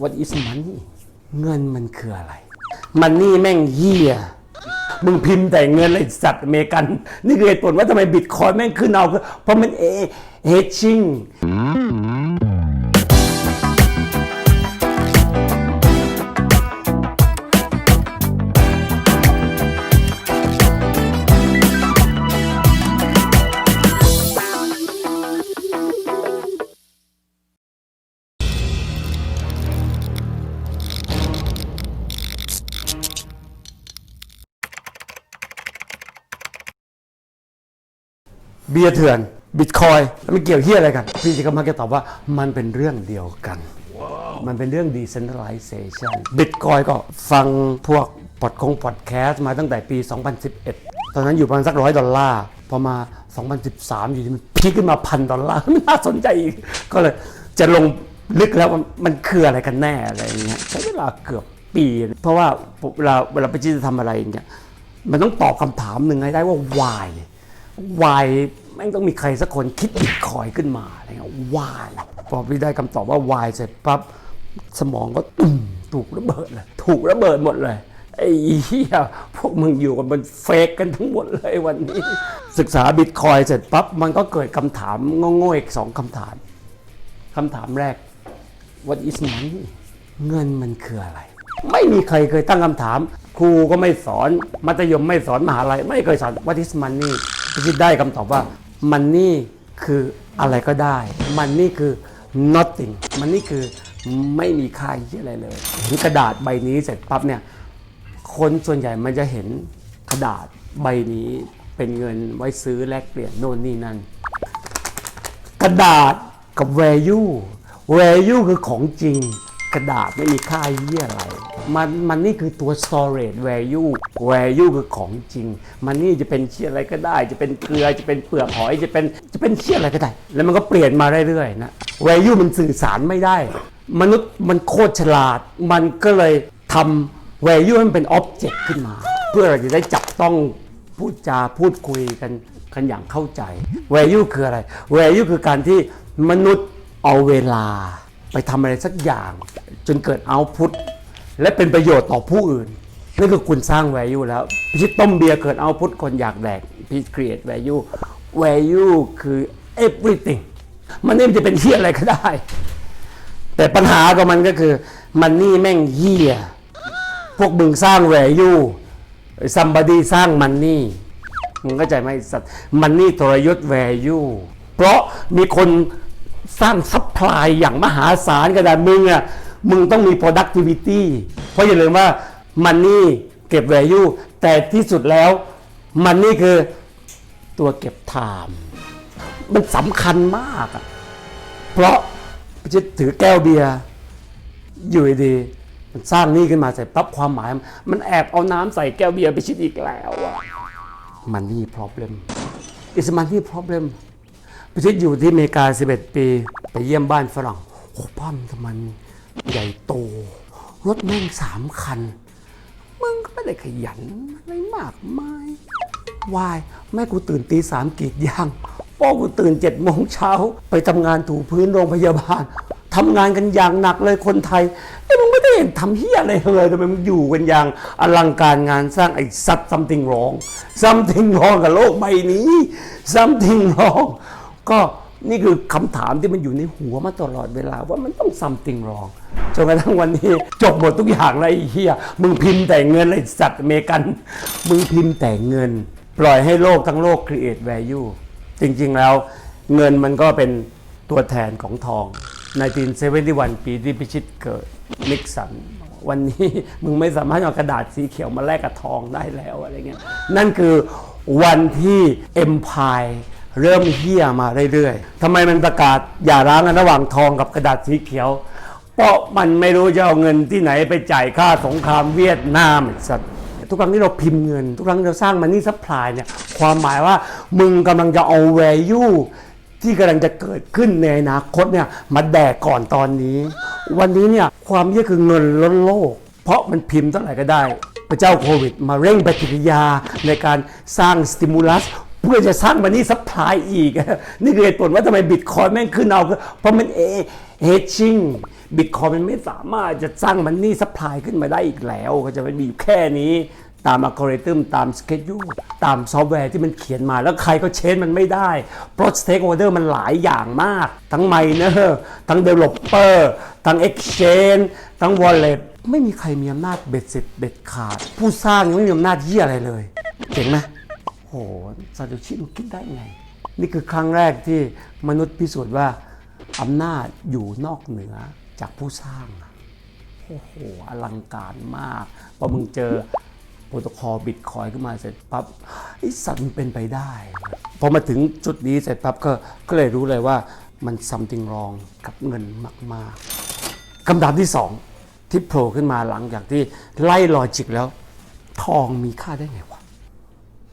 What is money เงินมันคืออะไร Money แม่งเหี้ยมึงพิมพ์แต่เงินไอ้สัตว์อเมริกันนี่คือเหตุผลว่าทำไมบิตคอยน์แม่งขึ้นเอาเพราะมันhedgingเบียร์เถื่อนบิตคอยแล้วมันเกี่ยวเหี้ยอะไรกันพี่จะมักจะตอบว่ามันเป็นเรื่องเดียวกัน มันเป็นเรื่อง decentralization บิตคอยก็ฟังพวกพอดแคสต์มาตั้งแต่ปี 2011 ตอนนั้นอยู่ประมาณสัก$100พอมา 2013 อยู่ที่มันพีคขึ้นมา$1,000ไม่น่าสนใจอีกก็เลยจะลงลึกแล้วมันคืออะไรกันแน่อะไรอย่างเงี้ยใช้เวลาเกือบปีเพราะว่าเวลาไปจะทำอะไรอย่างเงี้ยมันต้องตอบคำถามหนึ่งให้ได้ว่า why แม่งต้องมีใครสักคนคิดบิตคอยขึ้นมาอะไรเงี้ย why พอพี่ได้คำตอบว่า why เสร็จปั๊บสมองก็ถูกระเบิดหมดเลยไอ้เหี้ยพวกมึงอยู่กันเป็นเฟกกันทั้งหมดเลยวันนี้ศึกษาบิตคอยเสร็จปั๊บมันก็เกิดคำถามโง่ๆอีก2คำถามแรก What is money เงินมันคืออะไรไม่มีใครเคยตั้งคำถามครูก็ไม่สอนมัธยมไม่สอนมหาลัยไม่เคยสอน What is money พี่ได้คำตอบว่า money คืออะไรก็ได้ money คือ nothing money คือไม่มีค่าอะไรเลยเห็นกระดาษใบนี้เสร็จปั๊บเนี่ยคนส่วนใหญ่มันจะเห็นกระดาษใบนี้เป็นเงินไว้ซื้อแลกเปลี่ยนโน่นนี่นั่นกระดาษกับ value คือของจริงกระดาษไม่มีค่าเหี้ยอะไรมันนี่คือตัว storage value คือของจริงมันนี่จะเป็นเชี่ยอะไรก็ได้จะเป็นเกลือจะเป็นเปลือกหอยจะเป็นเชี่ยอะไรก็ได้แล้วมันก็เปลี่ยนมาเรื่อยๆนะ value มันสื่อสารไม่ได้มนุษย์มันโคตรฉลาดมันก็เลยทำ value ให้มันเป็น object ขึ้นมาเพื่อเราจะได้จับต้องพูดคุยกันอย่างเข้าใจ value คืออะไร value คือการที่มนุษย์เอาเวลาไปทำอะไรสักอย่างจนเกิด output และเป็นประโยชน์ต่อผู้อื่นนั่นคือคุณสร้าง value แล้วพี่ชิดต้มเบียร์เกิด output คนอยากแดกพี่ create value คือ everything มันนี่จะเป็นเหี้ยอะไรก็ได้แต่ปัญหากับมันก็คือมันนี่แม่งเหี้ยพวกมึงสร้าง value somebody สร้างมันนี่มึงเข้าใจไหมสัตว์มันนี่ทรยศ value เพราะมีคนสร้างซัพพลายอย่างมหาศาลกระดานมึงต้องมี productivity เพราะอย่าลืมว่ามันนี่เก็บ value แต่ที่สุดแล้วมันนี่คือตัวเก็บ time มันสำคัญมากเพราะจะถือแก้วเบียร์อยู่ดีมันสร้างนี่ขึ้นมาเสร็จปั๊บความหมายมันแอบเอาน้ำใส่แก้วเบียร์ไปชิดอีกแล้วมันนี่ problem is money problemพี่ชิดอยู่ที่อเมริกา11 ปีไปเยี่ยมบ้านฝรั่งโอ้บ้านมันใหญ่โตรถแม่ง3 คันมึงก็ไม่ได้ขยันอะไรมากมายวายแม่กูตื่นตี 3กรีดยางพ่อกูตื่น7 โมงเช้าไปทำงานถูพื้นโรงพยาบาลทำงานกันอย่างหนักเลยคนไทยมึงไม่ได้เห็นทำเหี้ยอะไรเลยทำไมมึงอยู่กันอย่างอลังการงานสร้างไอ้ซัด something wrong กับโลกใบนี้ something wrong ก็นี่คือคำถามที่มันอยู่ในหัวมาตลอดเวลาว่ามันต้อง something wrong จนกระทั่งวันนี้จบหมดทุกอย่างเลยไอ้เหี้ยมึงพิมพ์แต่เงินไอ้สัตว์อเมริกันมึงพิมพ์แต่เงินปล่อยให้โลกทั้งโลก create value จริงๆแล้วเงินมันก็เป็นตัวแทนของทอง1971 ปีที่พิชิตเกิดนิกสันวันนี้มึงไม่สามารถเอากระดาษสีเขียวมาแลกกับทองได้แล้วอะไรเงี้ยนั่นคือวันที่ Empire เริ่มเหี้ยมาเรื่อยๆทำไมมันประกาศอย่าร้างกันระหว่างทองกับกระดาษสีเขียวเพราะมันไม่รู้จะเอาเงินที่ไหนไปจ่ายค่าสงครามเวียดนามสัตว์ทุกครั้งที่เราพิมพ์เงินทุกครั้งที่เราสร้างมันนี่ซัพพลายเนี่ยความหมายว่ามึงกำลังจะเอา value ที่กำลังจะเกิดขึ้นในอนาคตเนี่ยมาแดกก่อนตอนนี้วันนี้เนี่ยความเหี้ยคือเงินล้นโลกเพราะมันพิมพ์เท่าไหร่ก็ได้พระเจ้าโควิดมาเร่งปฏิกิริยาในการสร้างสติมูลัสเพื่อจะสร้างมันนี่ซัพพลายอีกนี่คือเหตุผลว่าทำไมบิตคอยน์แม่งขึ้นเอาเพราะมัน hedging บิตคอยมันไม่สามารถจะสร้างมันนี่ซัพพลายขึ้นมาได้อีกแล้วก็จะไม่มีอยู่แค่นี้ตามอัลกอริทึมตามสเกจยูตามซอฟต์แวร์ที่มันเขียนมาแล้วใครก็เชนมันไม่ได้เพราะ stakeholder มันหลายอย่างมากทั้ง miner ทั้ง developer ทั้ง exchange ทั้ง wallet ไม่มีใครมีอำนาจเบ็ดเสร็จเบ็ดขาดผู้สร้างยังไม่มีอำนาจเหี้ยอะไรเลยเจ๋งไหมโหซาโตชิมันคิดได้ไงนี่คือครั้งแรกที่มนุษย์พิสูจน์ว่าอำนาจอยู่นอกเหนือจากผู้สร้างโอ้โหอลังการมากพอมึงเจอโปรโตคอลบิตคอยขึ้นมาเสร็จปั๊บไอ้สัตว์มันเป็นไปได้พอมาถึงจุดนี้เสร็จปั๊บก็เลยรู้เลยว่ามัน something wrong กับเงินมากๆคำถามที่สองที่โผล่ขึ้นมาหลังจากที่ไล่ลอจิกแล้วทองมีค่าได้ไงวะ